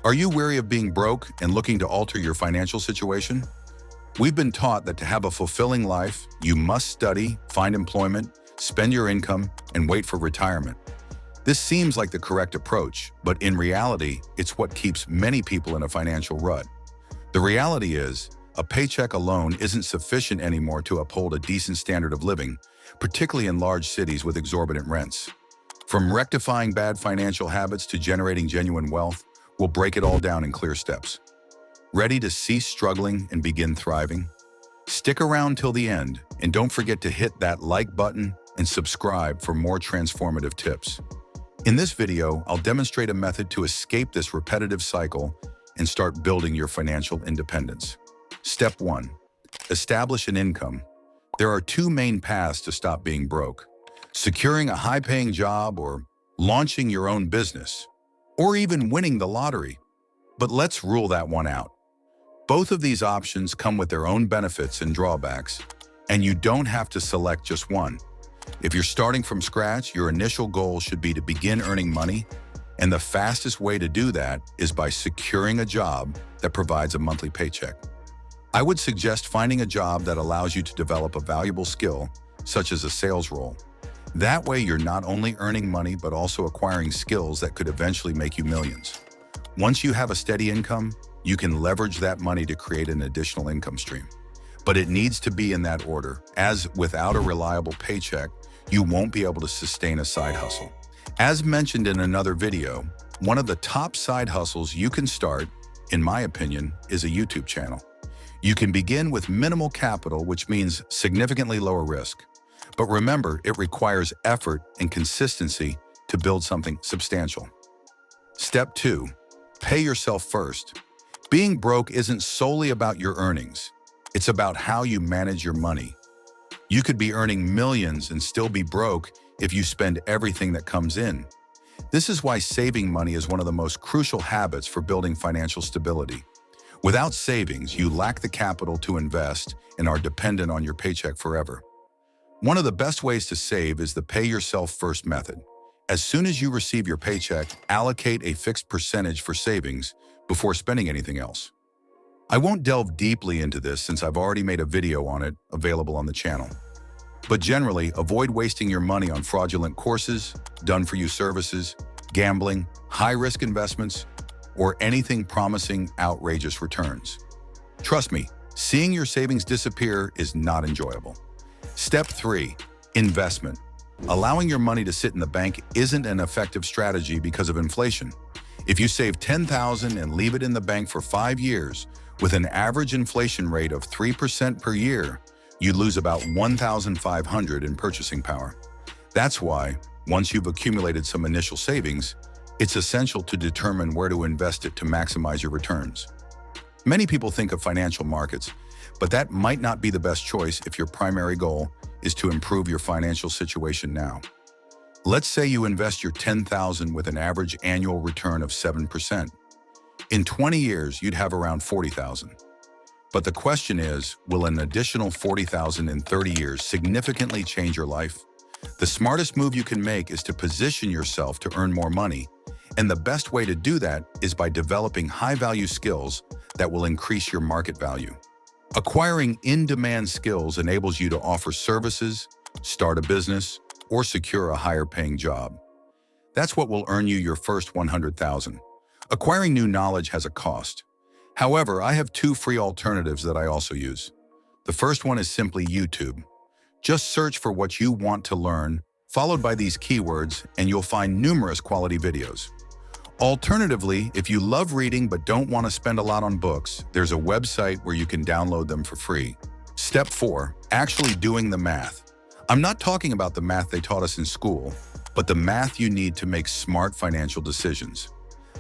Are you weary of being broke and looking to alter your financial situation? We've been taught that to have a fulfilling life, you must study, find employment, spend your income, and wait for retirement. This seems like the correct approach, but in reality, it's what keeps many people in a financial rut. The reality is, a paycheck alone isn't sufficient anymore to uphold a decent standard of living, particularly in large cities with exorbitant rents. From rectifying bad financial habits to generating genuine wealth, we'll break it all down in clear steps. Ready to cease struggling and begin thriving? Stick around till the end, and don't forget to hit that like button and subscribe for more transformative tips. In this video, I'll demonstrate a method to escape this repetitive cycle and start building your financial independence. Step 1. Establish an income. There are two main paths to stop being broke: securing a high-paying job or launching your own business, or even winning the lottery. But let's rule that one out. Both of these options come with their own benefits and drawbacks, and you don't have to select just one. If you're starting from scratch, your initial goal should be to begin earning money, and the fastest way to do that is by securing a job that provides a monthly paycheck. I would suggest finding a job that allows you to develop a valuable skill, such as a sales role. That way, you're not only earning money, but also acquiring skills that could eventually make you millions. Once you have a steady income, you can leverage that money to create an additional income stream. But it needs to be in that order, as without a reliable paycheck, you won't be able to sustain a side hustle. As mentioned in another video, one of the top side hustles you can start, in my opinion, is a YouTube channel. You can begin with minimal capital, which means significantly lower risk. But remember, it requires effort and consistency to build something substantial. Step 2. Pay yourself first. Being broke isn't solely about your earnings. It's about how you manage your money. You could be earning millions and still be broke if you spend everything that comes in. This is why saving money is one of the most crucial habits for building financial stability. Without savings, you lack the capital to invest and are dependent on your paycheck forever. One of the best ways to save is the pay yourself first method. As soon as you receive your paycheck, allocate a fixed percentage for savings before spending anything else. I won't delve deeply into this since I've already made a video on it available on the channel. But generally, avoid wasting your money on fraudulent courses, done-for-you services, gambling, high-risk investments, or anything promising outrageous returns. Trust me, seeing your savings disappear is not enjoyable. Step 3. Investment. Allowing your money to sit in the bank isn't an effective strategy because of inflation. If you save $10,000 and leave it in the bank for 5 years, with an average inflation rate of 3% per year, you lose about $1,500 in purchasing power. That's why, once you've accumulated some initial savings, it's essential to determine where to invest it to maximize your returns. Many people think of financial markets, but that might not be the best choice if your primary goal is to improve your financial situation now. Let's say you invest your $10,000 with an average annual return of 7%. In 20 years, you'd have around $40,000. But the question is, will an additional $40,000 in 30 years significantly change your life? The smartest move you can make is to position yourself to earn more money, and the best way to do that is by developing high-value skills that will increase your market value. Acquiring in-demand skills enables you to offer services, start a business, or secure a higher-paying job. That's what will earn you your first $100,000. Acquiring new knowledge has a cost. However, I have two free alternatives that I also use. The first one is simply YouTube. Just search for what you want to learn, followed by these keywords, and you'll find numerous quality videos. Alternatively, if you love reading but don't want to spend a lot on books, there's a website where you can download them for free. Step 4. Actually doing the math. I'm not talking about the math they taught us in school, but the math you need to make smart financial decisions.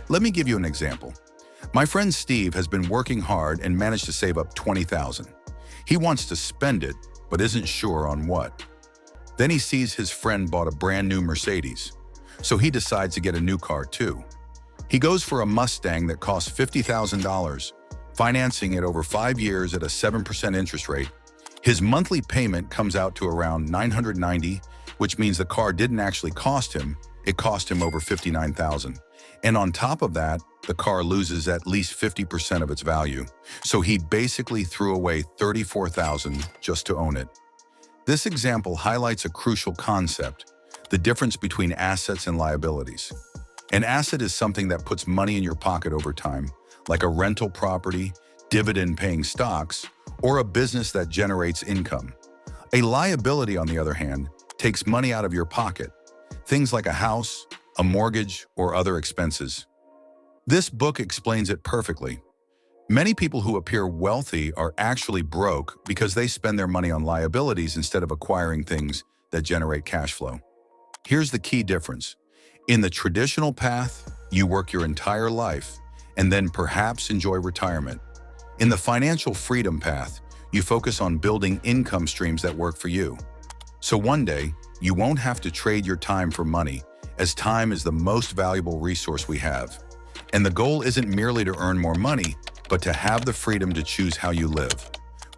Let me give you an example. My friend Steve has been working hard and managed to save up $20,000. He wants to spend it, but isn't sure on what. Then he sees his friend bought a brand new Mercedes, so he decides to get a new car too. He goes for a Mustang that costs $50,000, financing it over 5 years at a 7% interest rate. His monthly payment comes out to around $990, which means the car didn't actually cost him, it cost him over $59,000. And on top of that, the car loses at least 50% of its value. So he basically threw away $34,000 just to own it. This example highlights a crucial concept: the difference between assets and liabilities. An asset is something that puts money in your pocket over time, like a rental property, dividend-paying stocks, or a business that generates income. A liability, on the other hand, takes money out of your pocket, things like a house, a mortgage, or other expenses. This book explains it perfectly. Many people who appear wealthy are actually broke because they spend their money on liabilities instead of acquiring things that generate cash flow. Here's the key difference. In the traditional path, you work your entire life and then perhaps enjoy retirement. In the financial freedom path, you focus on building income streams that work for you. So one day, you won't have to trade your time for money, as time is the most valuable resource we have. And the goal isn't merely to earn more money, but to have the freedom to choose how you live.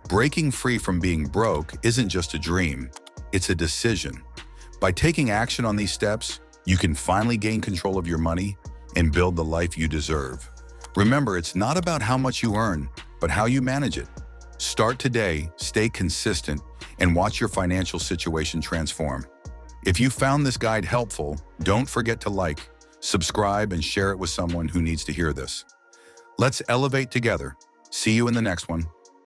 Breaking free from being broke isn't just a dream, it's a decision. By taking action on these steps, you can finally gain control of your money and build the life you deserve. Remember, it's not about how much you earn, but how you manage it. Start today, stay consistent, and watch your financial situation transform. If you found this guide helpful, don't forget to like, subscribe, and share it with someone who needs to hear this. Let's elevate together. See you in the next one.